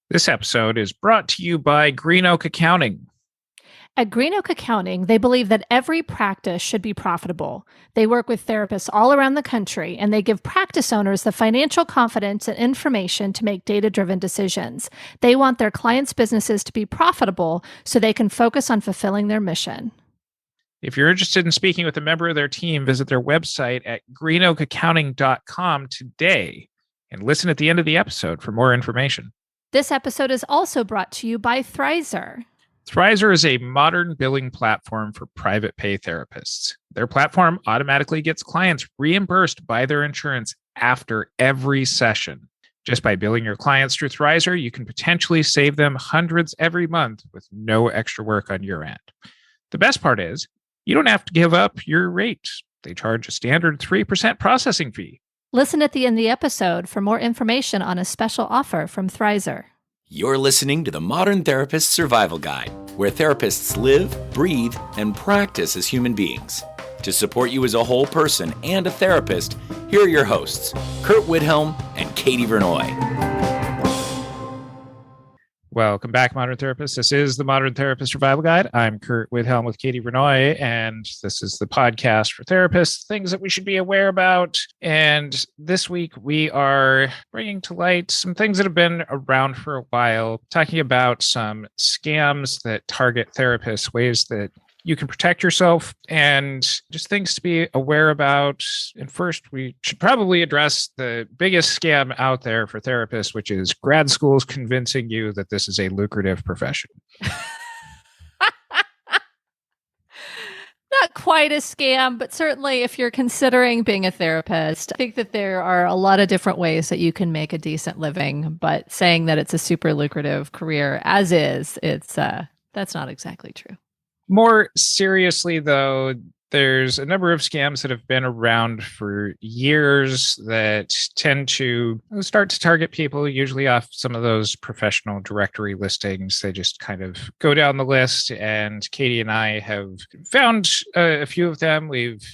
This episode is brought to you by Green Oak Accounting. At Green Oak Accounting, they believe that every practice should be profitable. They work with therapists all around the country, and they give practice owners the financial confidence and information to make data-driven decisions. They want their clients' businesses to be profitable so they can focus on fulfilling their mission. If you're interested in speaking with a member of their team, visit their website at greenoakaccounting.com today and listen at the end of the episode for more information. This episode is also brought to you by Thrizer. Thrizer is a modern billing platform for private pay therapists. Their platform automatically gets clients reimbursed by their insurance after every session. Just by billing your clients through Thrizer, you can potentially save them hundreds every month with no extra work on your end. The best part is, you don't have to give up your rate. They charge a standard 3% processing fee. Listen at the end of the episode for more information on a special offer from Thrizer. You're listening to the Modern Therapist Survival Guide, where therapists live, breathe, and practice as human beings. To support you as a whole person and a therapist, here are your hosts, Curt and Katie Vernoy. Welcome back, Modern Therapists. This is the Modern Therapist Survival Guide. I'm Curt Widhelm with Katie Vernoy, and this is the podcast for therapists, things that we should be aware about. And this week, we are bringing to light some things that have been around for a while, talking about some scams that target therapists, ways that you can protect yourself, and just things to be aware about. And first, we should probably address the biggest scam out there for therapists, which is grad schools convincing you that this is a lucrative profession. Not quite a scam, but certainly if you're considering being a therapist, I think that there are a lot of different ways that you can make a decent living, but saying that it's a super lucrative career as is, that's not exactly true. More seriously, though, there's a number of scams that have been around for years that tend to start to target people, usually off some of those professional directory listings. They just kind of go down the list, and Katie and I have found a few of them. We've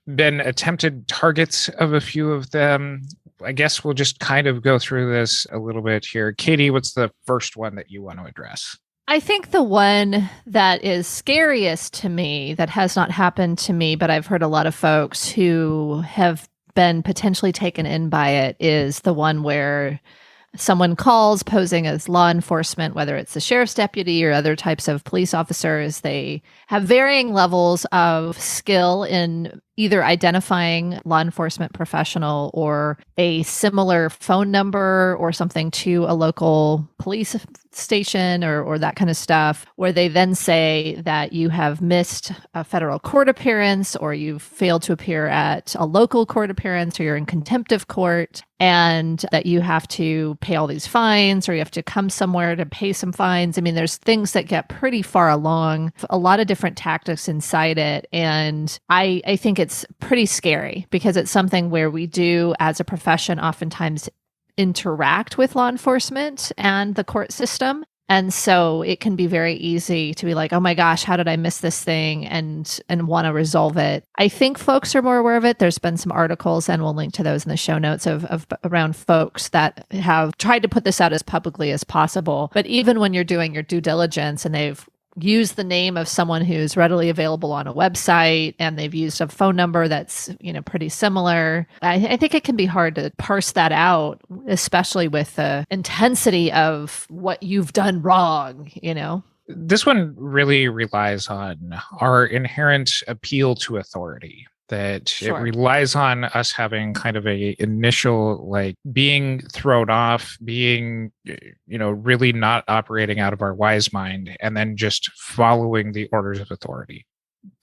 been attempted targets of a few of them. I guess we'll just kind of go through this a little bit here. Katie, what's the first one that you want to address? I think the one that is scariest to me, that has not happened to me, but I've heard a lot of folks who have been potentially taken in by it, is the one where someone calls posing as law enforcement, whether it's the sheriff's deputy or other types of police officers. They have varying levels of skill in either identifying law enforcement professional or a similar phone number or something to a local police station or that kind of stuff, where they then say that you have missed a federal court appearance, or you've failed to appear at a local court appearance, or you're in contempt of court, and that you have to pay all these fines, or you have to come somewhere to pay some fines. I mean, there's things that get pretty far along, a lot of different tactics inside it. And I think it's pretty scary because it's something where we do, as a profession, oftentimes interact with law enforcement and the court system. And so it can be very easy to be like, oh my gosh, how did I miss this thing, and want to resolve it. I think folks are more aware of it. There's been some articles, and we'll link to those in the show notes, of around folks that have tried to put this out as publicly as possible. But even when you're doing your due diligence and they've used the name of someone who's readily available on a website, and they've used a phone number that's, pretty similar, I think it can be hard to parse that out, especially with the intensity of what you've done wrong, This one really relies on our inherent appeal to authority. That Sure. It relies on us having kind of a initial, being thrown off, being, really not operating out of our wise mind, and then just following the orders of authority.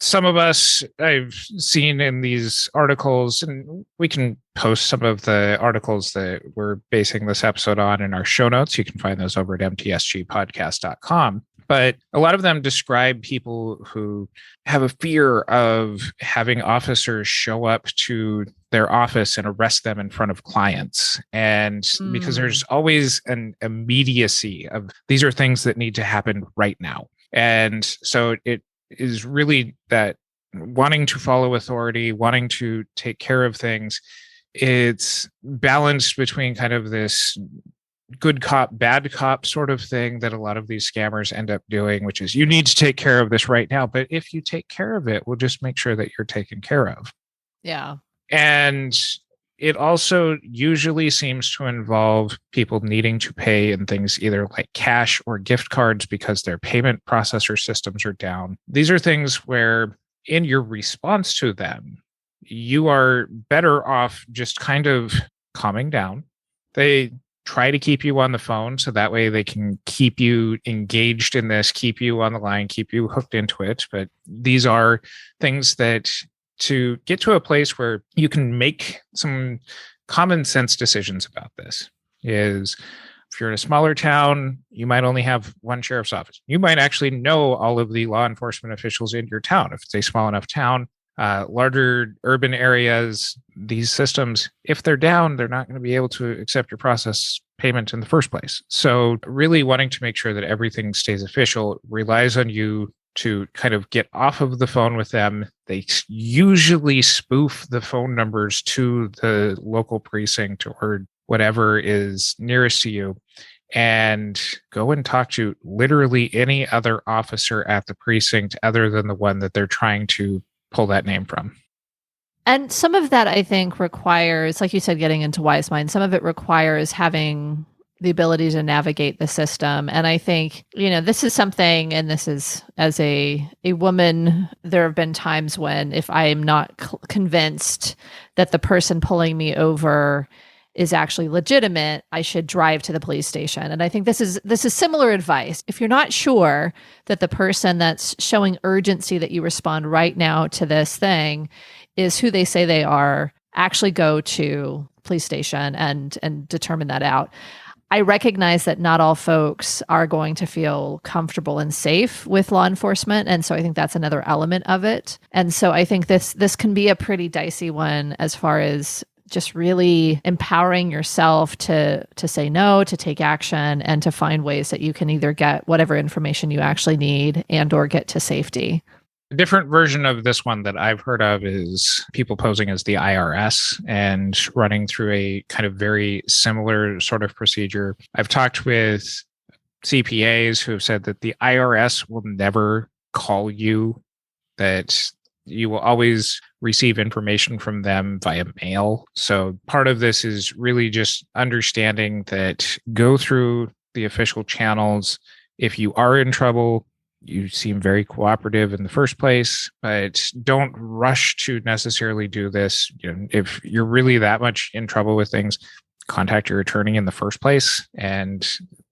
Some of us I've seen in these articles, and we can post some of the articles that we're basing this episode on in our show notes. You can find those over at mtsgpodcast.com. But a lot of them describe people who have a fear of having officers show up to their office and arrest them in front of clients. And because there's always an immediacy of, these are things that need to happen right now. And so it is really that wanting to follow authority, wanting to take care of things. It's balanced between kind of this good cop, bad cop sort of thing that a lot of these scammers end up doing, which is you need to take care of this right now. But if you take care of it, we'll just make sure that you're taken care of. Yeah. And it also usually seems to involve people needing to pay in things either like cash or gift cards because their payment processor systems are down. These are things where in your response to them, you are better off just kind of calming down. They try to keep you on the phone so that way they can keep you engaged in this, keep you on the line, keep you hooked into it. But these are things that to get to a place where you can make some common sense decisions about this is if you're in a smaller town, you might only have one sheriff's office. You might actually know all of the law enforcement officials in your town. If it's a small enough town, larger urban areas, these systems, if they're down, they're not going to be able to accept your process payment in the first place. So really wanting to make sure that everything stays official relies on you to kind of get off of the phone with them. They usually spoof the phone numbers to the local precinct or whatever is nearest to you and go and talk to literally any other officer at the precinct other than the one that they're trying to pull that name from. And some of that, I think, requires, like you said, getting into wise mind. Some of it requires having the ability to navigate the system. And I think, this is something, and this is as a woman, there have been times when if I am not convinced that the person pulling me over is actually legitimate, I should drive to the police station. And I think this is similar advice. If you're not sure that the person that's showing urgency that you respond right now to this thing is who they say they are, actually go to police station and determine that out. I recognize that not all folks are going to feel comfortable and safe with law enforcement. And so I think that's another element of it. And so I think this can be a pretty dicey one as far as just really empowering yourself to say no, to take action, and to find ways that you can either get whatever information you actually need and or get to safety. A different version of this one that I've heard of is people posing as the IRS and running through a kind of very similar sort of procedure. I've talked with CPAs who have said that the IRS will never call you, that you will always receive information from them via mail. So part of this is really just understanding that go through the official channels. If you are in trouble, you seem very cooperative in the first place, but don't rush to necessarily do this. If you're really that much in trouble with things, contact your attorney in the first place and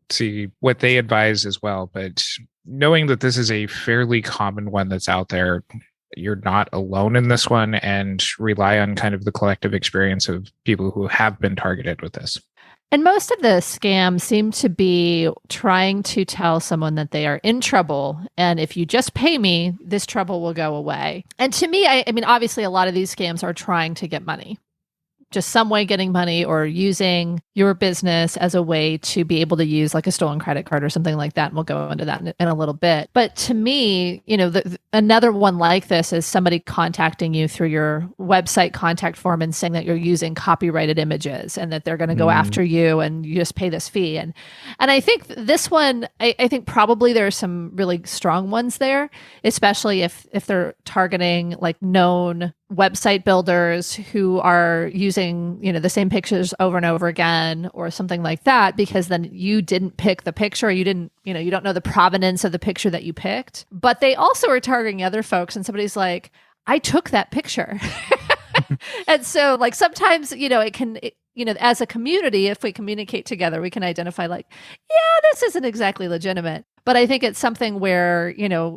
see what they advise as well. But knowing that this is a fairly common one that's out there, you're not alone in this one, and rely on kind of the collective experience of people who have been targeted with this. And most of the scams seem to be trying to tell someone that they are in trouble. And if you just pay me, this trouble will go away. And to me, I mean, obviously, a lot of these scams are trying to get money. Just some way getting money or using your business as a way to be able to use like a stolen credit card or something like that. And we'll go into that in a little bit. But to me, another one like this is somebody contacting you through your website contact form and saying that you're using copyrighted images and that they're going to go after you and you just pay this fee. And I think this one, I think probably there are some really strong ones there, especially if they're targeting like known website builders who are using, the same pictures over and over again or something like that, because then you didn't pick the picture, you didn't, you don't know the provenance of the picture that you picked. But they also are targeting other folks, and somebody's like, I took that picture. And so like sometimes, it can, as a community, if we communicate together, we can identify like, yeah, this isn't exactly legitimate. But I think it's something where,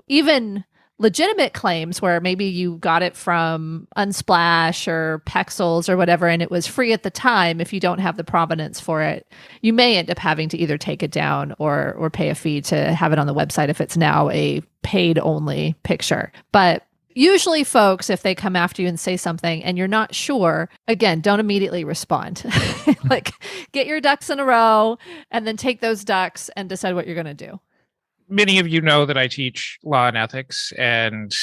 even legitimate claims where maybe you got it from Unsplash or Pexels or whatever, and it was free at the time. If you don't have the provenance for it, you may end up having to either take it down or pay a fee to have it on the website if it's now a paid only picture. But usually folks, if they come after you and say something and you're not sure, again, don't immediately respond. Like get your ducks in a row and then take those ducks and decide what you're going to do. Many of you know that I teach law and ethics, and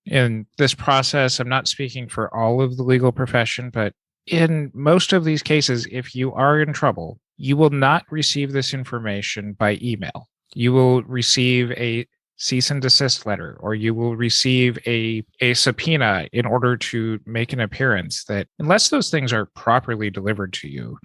in this process, I'm not speaking for all of the legal profession, but in most of these cases, if you are in trouble, you will not receive this information by email. You will receive a cease and desist letter, or you will receive a subpoena in order to make an appearance. That unless those things are properly delivered to you,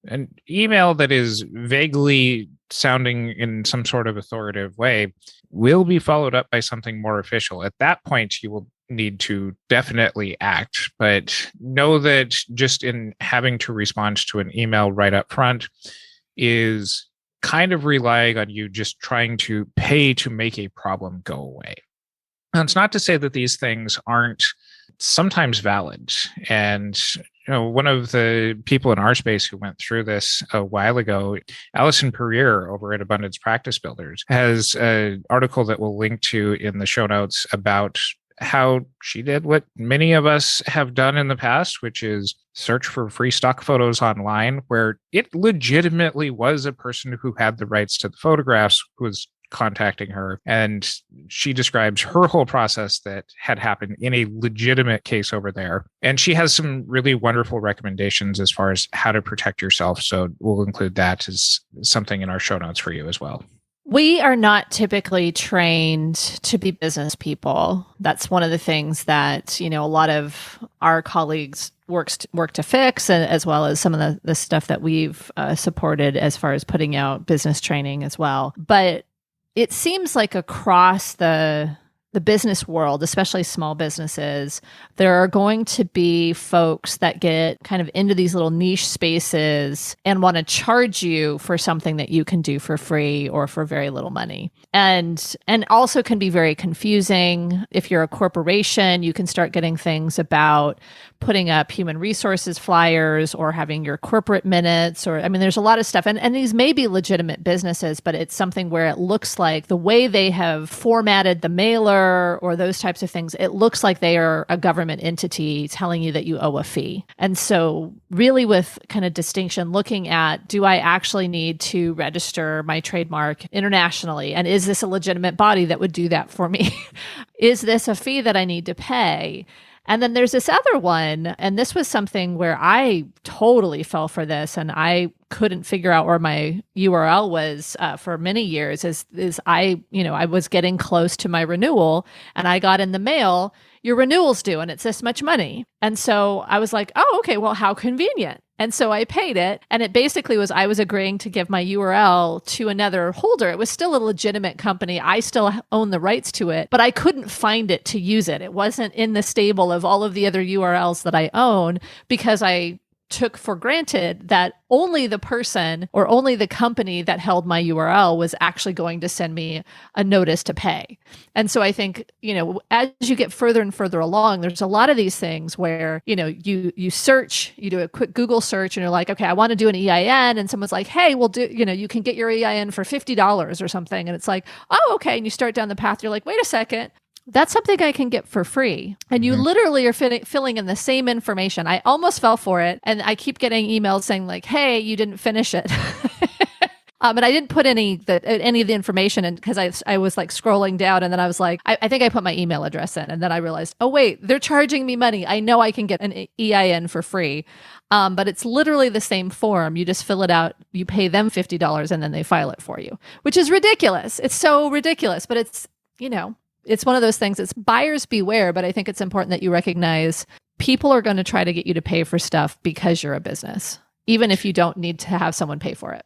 an email that is vaguely sounding in some sort of authoritative way will be followed up by something more official. At that point, you will need to definitely act, but know that just in having to respond to an email right up front is kind of relying on you just trying to pay to make a problem go away. And it's not to say that these things aren't sometimes valid. And one of the people in our space who went through this a while ago, Allison Perrier over at Abundance Practice Builders, has an article that we'll link to in the show notes about how she did what many of us have done in the past, which is search for free stock photos online, where it legitimately was a person who had the rights to the photographs who was contacting her. And she describes her whole process that had happened in a legitimate case over there. And she has some really wonderful recommendations as far as how to protect yourself. So we'll include that as something in our show notes for you as well. We are not typically trained to be business people. That's one of the things that, a lot of our colleagues work to fix, and as well as some of the stuff that we've supported as far as putting out business training as well. But it seems like across the business world, especially small businesses, there are going to be folks that get kind of into these little niche spaces and want to charge you for something that you can do for free or for very little money. And also can be very confusing. If you're a corporation, you can start getting things about putting up human resources flyers or having your corporate minutes, there's a lot of stuff. And these may be legitimate businesses, but it's something where it looks like the way they have formatted the mailer or those types of things, it looks like they are a government entity telling you that you owe a fee. And so really with kind of distinction, looking at, do I actually need to register my trademark internationally? And is this a legitimate body that would do that for me? Is this a fee that I need to pay? And then there's this other one, and this was something where I totally fell for this, and I couldn't figure out where my URL was for many years. Is I was getting close to my renewal, and I got in the mail, your renewal's due, and it's this much money. And so I was like, oh, okay, well, how convenient. And so I paid it. And it basically was, I was agreeing to give my URL to another holder. It was still a legitimate company. I still own the rights to it, but I couldn't find it to use it. It wasn't in the stable of all of the other URLs that I own, because I took for granted that only the person or only the company that held my URL was actually going to send me a notice to pay. And so I think, as you get further and further along, there's a lot of these things where, you search, you do a quick Google search and you're like, okay, I want to do an EIN. And someone's like, hey, we'll do, you can get your EIN for $50 or something. And it's like, oh, okay. And you start down the path. You're like, wait a second. That's something I can get for free. And you literally are filling in the same information. I almost fell for it. And I keep getting emails saying like, hey, you didn't finish it. And I didn't put any of the information in, because I was like scrolling down, and then I was like, I think I put my email address in, and then I realized, oh wait, they're charging me money. I know I can get an EIN for free. But it's literally the same form. You just fill it out, you pay them $50, and then they file it for you, which is ridiculous. It's so ridiculous, but it's, it's one of those things. It's buyers beware, but I think it's important that you recognize people are going to try to get you to pay for stuff because you're a business, even if you don't need to have someone pay for it.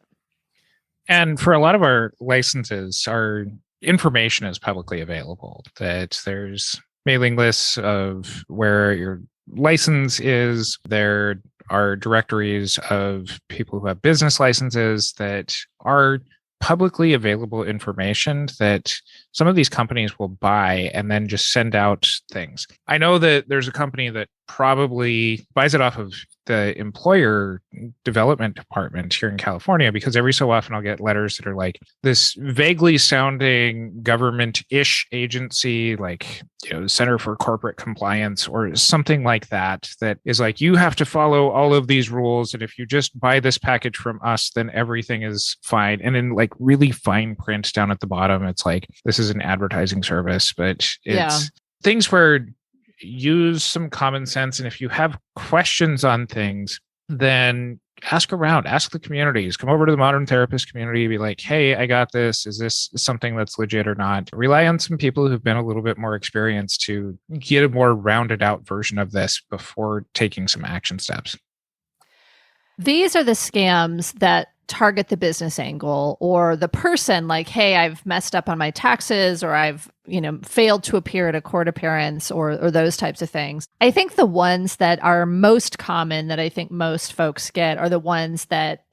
And for a lot of our licenses, our information is publicly available, that there's mailing lists of where your license is. There are directories of people who have business licenses that are publicly available information that some of these companies will buy and then just send out things. I know that there's a company that probably buys it off of the employer development department here in California, because every so often I'll get letters that are like this vaguely sounding government-ish agency, like, the Center for Corporate Compliance or something like that, that is like, you have to follow all of these rules. And if you just buy this package from us, then everything is fine. And in like really fine print down at the bottom, it's like, this is an advertising service, but it's things where use some common sense. And if you have questions on things, then ask around, ask the communities, come over to the modern therapist community, be like, hey, I got this. Is this something that's legit or not? Rely on some people who've been a little bit more experienced to get a more rounded out version of this before taking some action steps. These are the scams that target the business angle or the person, like, hey, I've messed up on my taxes, or I've, failed to appear at a court appearance, or those types of things. I think the ones that are most common that I think most folks get are the ones that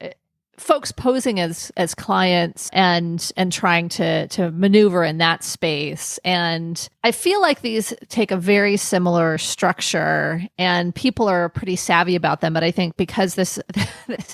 folks posing as clients and trying to maneuver in that space. And I feel like these take a very similar structure and people are pretty savvy about them. But I think because this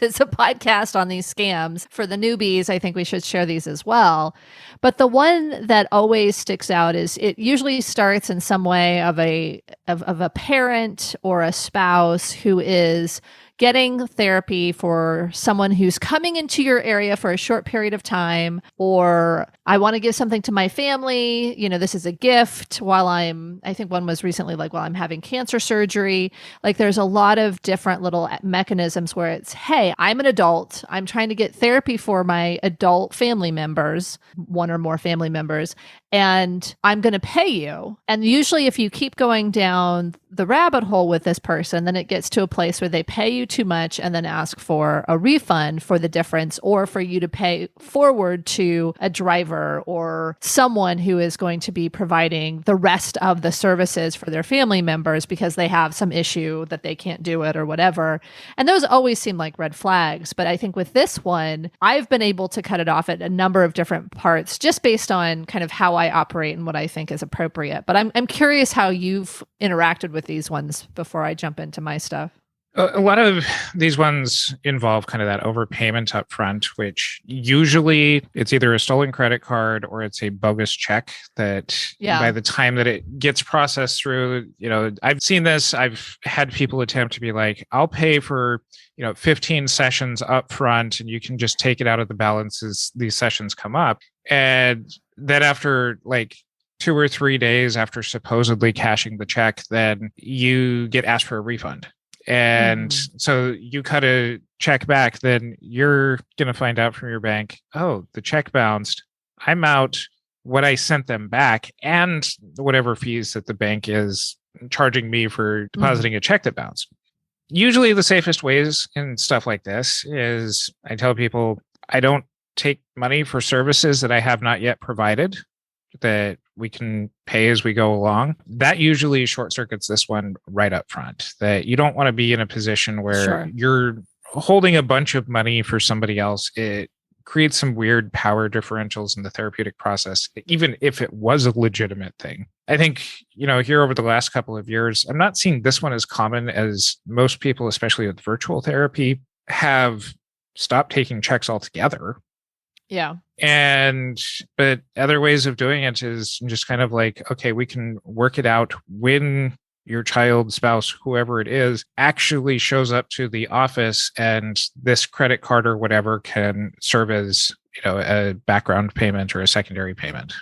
is a podcast on these scams for the newbies, I think we should share these as well. But the one that always sticks out is it usually starts in some way of a parent or a spouse who is getting therapy for someone who's coming into your area for a short period of time, or I want to give something to my family. This is a gift I think one was recently like, while I'm having cancer surgery. Like there's a lot of different little mechanisms where it's, hey, I'm an adult. I'm trying to get therapy for my adult family members, one or more family members, and I'm going to pay you. And usually if you keep going down the rabbit hole with this person, then it gets to a place where they pay you too much and then ask for a refund for the difference, or for you to pay forward to a driver or someone who is going to be providing the rest of the services for their family members because they have some issue that they can't do it or whatever. And those always seem like red flags. But I think with this one, I've been able to cut it off at a number of different parts just based on kind of how I operate and what I think is appropriate. But I'm curious how you've interacted with these ones before I jump into my stuff. A lot of these ones involve kind of that overpayment up front, which usually it's either a stolen credit card or it's a bogus check that by the time that it gets processed through, I've seen this. I've had people attempt to be like, I'll pay for, 15 sessions up front and you can just take it out of the balance as these sessions come up. And then after like 2 or 3 days after supposedly cashing the check, then you get asked for a refund. And so you cut a check back, then you're going to find out from your bank, oh, the check bounced. I'm out what I sent them back and whatever fees that the bank is charging me for depositing a check that bounced. Usually the safest ways in stuff like this is I tell people I don't take money for services that I have not yet provided, that we can pay as we go along. That usually short circuits this one right up front, that you don't want to be in a position where you're holding a bunch of money for somebody else. It creates some weird power differentials in the therapeutic process, even if it was a legitimate thing. I think, here over the last couple of years, I'm not seeing this one as common as most people, especially with virtual therapy, have stopped taking checks altogether. Yeah. But other ways of doing it is just kind of like, okay, we can work it out when your child, spouse, whoever it is, actually shows up to the office, and this credit card or whatever can serve as, a background payment or a secondary payment.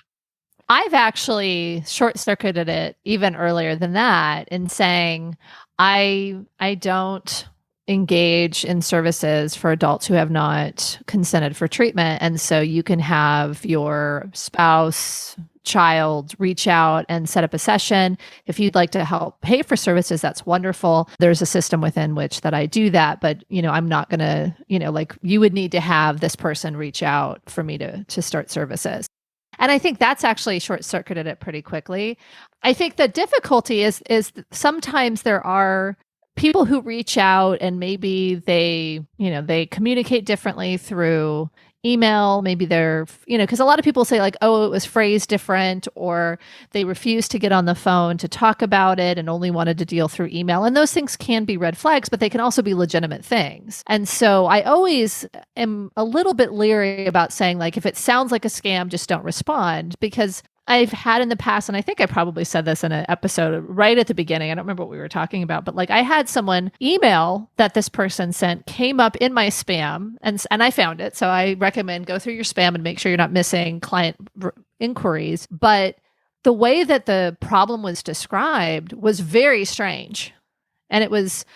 I've actually short-circuited it even earlier than that in saying I don't engage in services for adults who have not consented for treatment. And so you can have your spouse, child reach out and set up a session. If you'd like to help pay for services, that's wonderful. There's a system within which that I do that, but I'm not going to, like you would need to have this person reach out for me to start services. And I think that's actually short-circuited it pretty quickly. I think the difficulty is sometimes there are people who reach out and maybe they communicate differently through email. Maybe they're, because a lot of people say like, oh, it was phrased different, or they refused to get on the phone to talk about it and only wanted to deal through email. And those things can be red flags, but they can also be legitimate things. And so I always am a little bit leery about saying like, if it sounds like a scam, just don't respond, because I've had in the past, and I think I probably said this in an episode right at the beginning. I don't remember what we were talking about, but like I had someone email that this person sent came up in my spam, and I found it. So I recommend go through your spam and make sure you're not missing client inquiries. But the way that the problem was described was very strange. And it was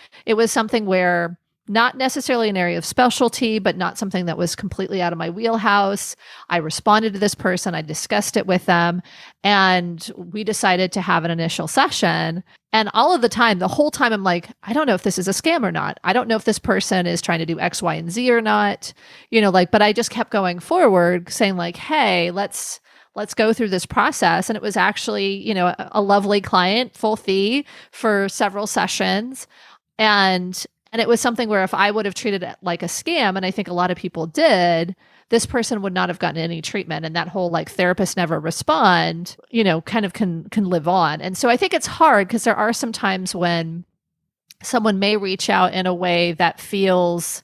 something where not necessarily an area of specialty, but not something that was completely out of my wheelhouse. I responded to this person, I discussed it with them, and we decided to have an initial session. And all of the time, the whole time, I'm like, I don't know if this is a scam or not. I don't know if this person is trying to do X, Y, and Z or not, but I just kept going forward saying like, hey, let's go through this process. And it was actually, a lovely client, full fee for several sessions. And it was something where if I would have treated it like a scam, and I think a lot of people did, this person would not have gotten any treatment. And that whole like therapist never respond, kind of can live on. And so I think it's hard because there are some times when someone may reach out in a way that feels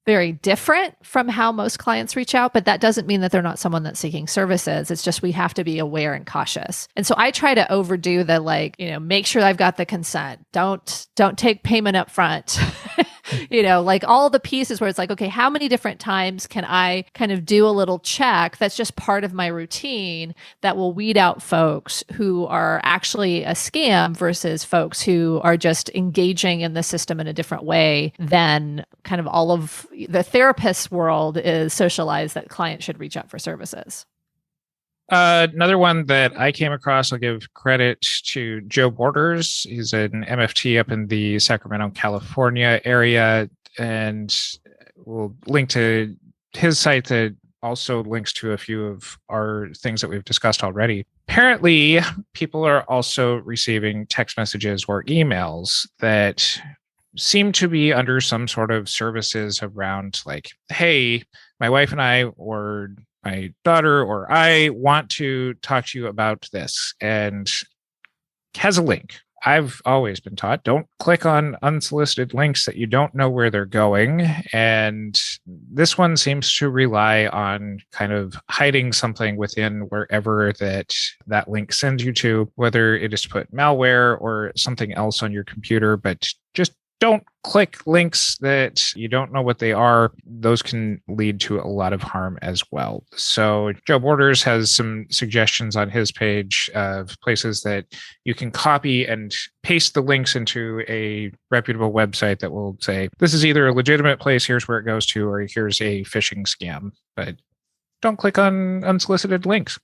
very different from how most clients reach out, but that doesn't mean that they're not someone that's seeking services. It's just we have to be aware and cautious. And so I try to overdo the make sure I've got the consent. Don't take payment up front. Like all the pieces where it's like, okay, how many different times can I kind of do a little check that's just part of my routine that will weed out folks who are actually a scam versus folks who are just engaging in the system in a different way than kind of all of the therapist world is socialized that clients should reach out for services. Another one that I came across, I'll give credit to Joe Borders. He's an MFT up in the Sacramento, California area, and we'll link to his site that also links to a few of our things that we've discussed already. Apparently, people are also receiving text messages or emails that seem to be under some sort of services around like, hey, my wife and I, or my daughter or I want to talk to you about this, and has a link. I've always been taught, don't click on unsolicited links that you don't know where they're going. And this one seems to rely on kind of hiding something within wherever that link sends you to, whether it is to put malware or something else on your computer, but just don't click links that you don't know what they are. Those can lead to a lot of harm as well. So Joe Borders has some suggestions on his page of places that you can copy and paste the links into a reputable website that will say, this is either a legitimate place, here's where it goes to, or here's a phishing scam. But don't click on unsolicited links.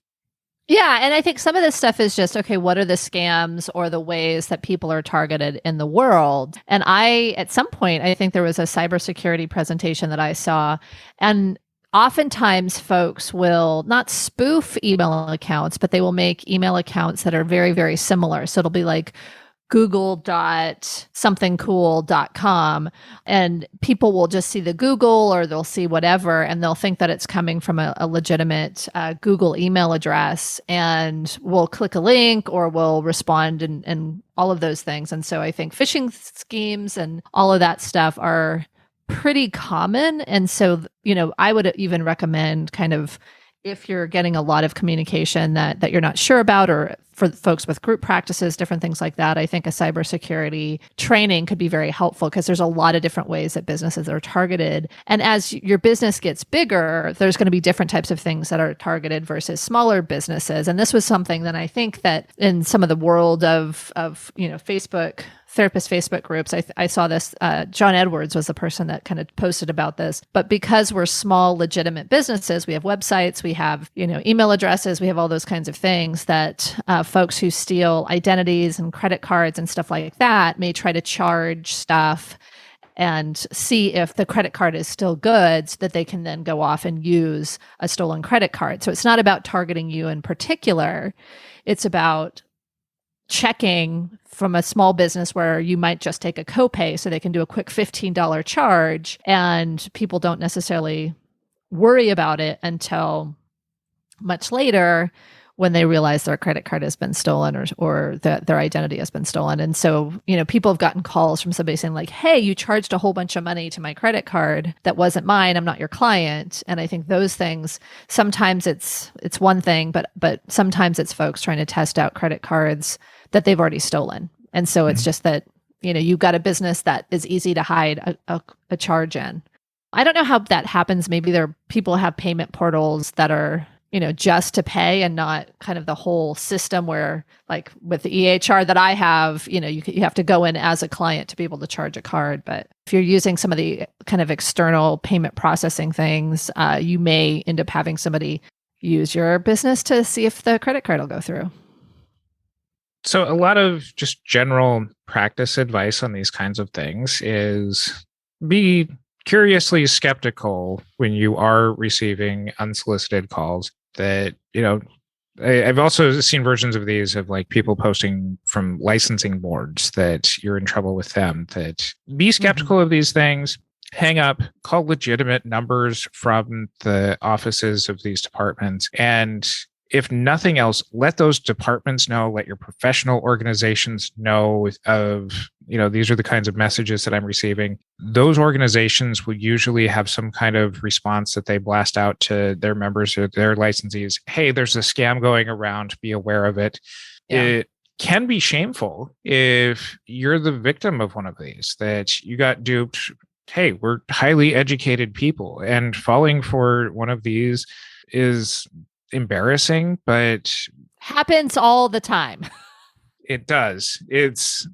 Yeah. And I think some of this stuff is just, okay, what are the scams or the ways that people are targeted in the world? And at some point, I think there was a cybersecurity presentation that I saw, and oftentimes folks will not spoof email accounts, but they will make email accounts that are very, very similar. So it'll be like google.somethingcool.com, and people will just see the Google or they'll see whatever, and they'll think that it's coming from a legitimate Google email address, and will click a link or will respond and all of those things. And so I think phishing schemes and all of that stuff are pretty common. And so, I would even recommend kind of, if you're getting a lot of communication that you're not sure about, or for folks with group practices, different things like that, I think a cybersecurity training could be very helpful, because there's a lot of different ways that businesses are targeted. And as your business gets bigger, there's going to be different types of things that are targeted versus smaller businesses. And this was something that I think that in some of the world of Facebook, therapist Facebook groups, I saw this, John Edwards was the person that kind of posted about this. But because we're small, legitimate businesses, we have websites, we have, email addresses, we have all those kinds of things that folks who steal identities and credit cards and stuff like that may try to charge stuff and see if the credit card is still good, so that they can then go off and use a stolen credit card. So it's not about targeting you in particular. It's about checking from a small business where you might just take a copay so they can do a quick $15 charge, and people don't necessarily worry about it until much later when they realize their credit card has been stolen, or their identity has been stolen. And so, people have gotten calls from somebody saying like, hey, you charged a whole bunch of money to my credit card that wasn't mine. I'm not your client. And I think those things, sometimes it's one thing, but sometimes it's folks trying to test out credit cards that they've already stolen. And so it's just that, you've got a business that is easy to hide a charge in. I don't know how that happens. Maybe people have payment portals that are just to pay and not kind of the whole system where, like with the EHR that I have, you have to go in as a client to be able to charge a card. But if you're using some of the kind of external payment processing things, you may end up having somebody use your business to see if the credit card will go through. So a lot of just general practice advice on these kinds of things is be curiously skeptical when you are receiving unsolicited calls. That, I've also seen versions of these of like people posting from licensing boards that you're in trouble with them. That be skeptical of these things, hang up, call legitimate numbers from the offices of these departments. And if nothing else, let those departments know, let your professional organizations know of, these are the kinds of messages that I'm receiving. Those organizations will usually have some kind of response that they blast out to their members or their licensees. Hey, there's a scam going around. Be aware of it. Yeah. It can be shameful if you're the victim of one of these, that you got duped. Hey, we're highly educated people, and falling for one of these is embarrassing, but happens all the time. It does. It's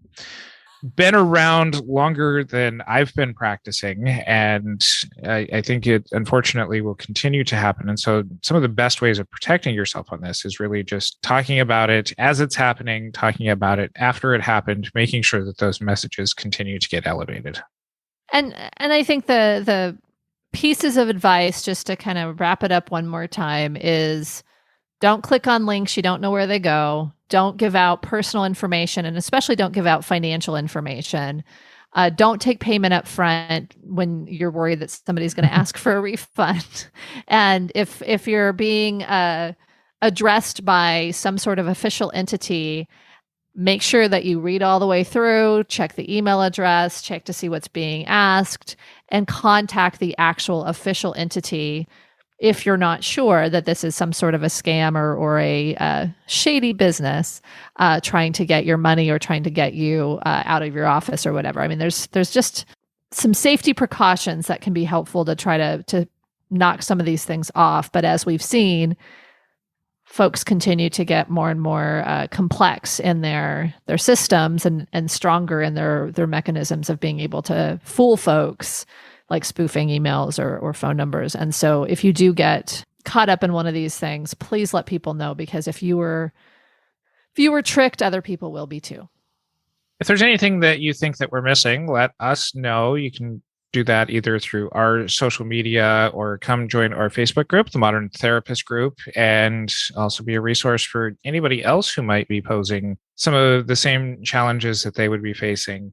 been around longer than I've been practicing, and I think it unfortunately will continue to happen. And so some of the best ways of protecting yourself on this is really just talking about it as it's happening, talking about it after it happened, making sure that those messages continue to get elevated. And I think the pieces of advice, just to kind of wrap it up one more time, is don't click on links you don't know where they go. Don't give out personal information, and especially don't give out financial information. Don't take payment up front when you're worried that somebody's going to ask for a refund. And if you're being addressed by some sort of official entity, make sure that you read all the way through, check the email address, check to see what's being asked, and contact the actual official entity if you're not sure that this is some sort of a scam or a shady business trying to get your money or trying to get you out of your office or whatever. I mean, there's just some safety precautions that can be helpful to try to knock some of these things off. But as we've seen, folks continue to get more and more complex in their systems and stronger in their mechanisms of being able to fool folks, like spoofing emails or phone numbers. And so if you do get caught up in one of these things, please let people know, because if you were tricked, other people will be too. If there's anything that you think that we're missing, let us know. You can do that either through our social media or come join our Facebook group, the Modern Therapist Group, and also be a resource for anybody else who might be posing some of the same challenges that they would be facing.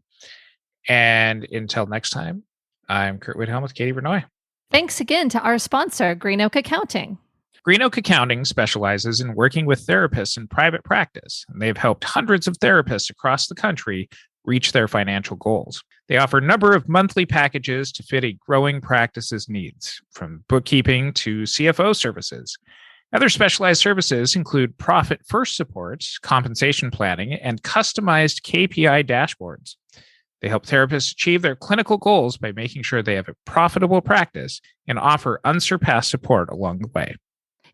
And until next time, I'm Curt Whithelm with Katie Vernoy. Thanks again to our sponsor, Green Oak Accounting. Green Oak Accounting specializes in working with therapists in private practice, and they've helped hundreds of therapists across the country reach their financial goals. They offer a number of monthly packages to fit a growing practice's needs, from bookkeeping to CFO services. Other specialized services include profit first support, compensation planning, and customized KPI dashboards. They help therapists achieve their clinical goals by making sure they have a profitable practice and offer unsurpassed support along the way.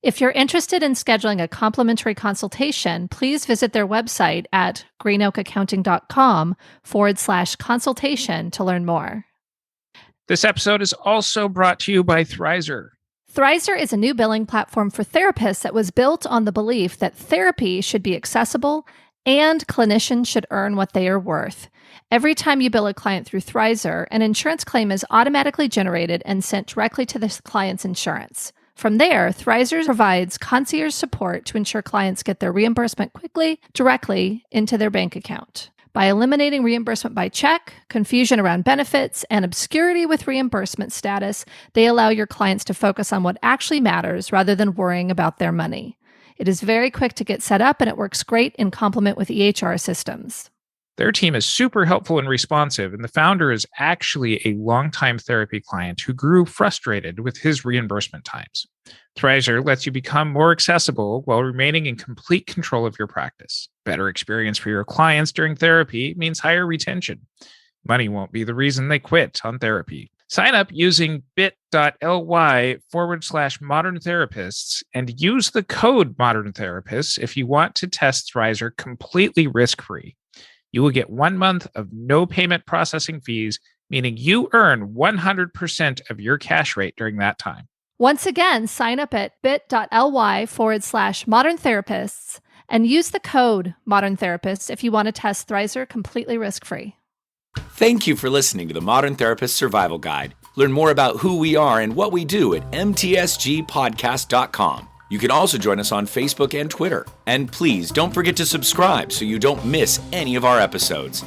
If you're interested in scheduling a complimentary consultation, please visit their website at greenoakaccounting.com/consultation to learn more. This episode is also brought to you by Thrizer. Thrizer is a new billing platform for therapists that was built on the belief that therapy should be accessible and clinicians should earn what they are worth. Every time you bill a client through Thrizer, an insurance claim is automatically generated and sent directly to the client's insurance. From there, Thrizer provides concierge support to ensure clients get their reimbursement quickly, directly into their bank account. By eliminating reimbursement by check, confusion around benefits, and obscurity with reimbursement status, they allow your clients to focus on what actually matters rather than worrying about their money. It is very quick to get set up, and it works great in complement with EHR systems. Their team is super helpful and responsive, and the founder is actually a longtime therapy client who grew frustrated with his reimbursement times. Thrizer lets you become more accessible while remaining in complete control of your practice. Better experience for your clients during therapy means higher retention. Money won't be the reason they quit on therapy. Sign up using bit.ly/modern therapists and use the code modern therapists if you want to test Thrizer completely risk-free. You will get 1 month of no payment processing fees, meaning you earn 100% of your cash rate during that time. Once again, sign up at bit.ly/modern therapists and use the code modern therapists if you want to test Thrizer completely risk-free. Thank you for listening to the Modern Therapist Survival Guide. Learn more about who we are and what we do at mtsgpodcast.com. You can also join us on Facebook and Twitter. And please don't forget to subscribe so you don't miss any of our episodes.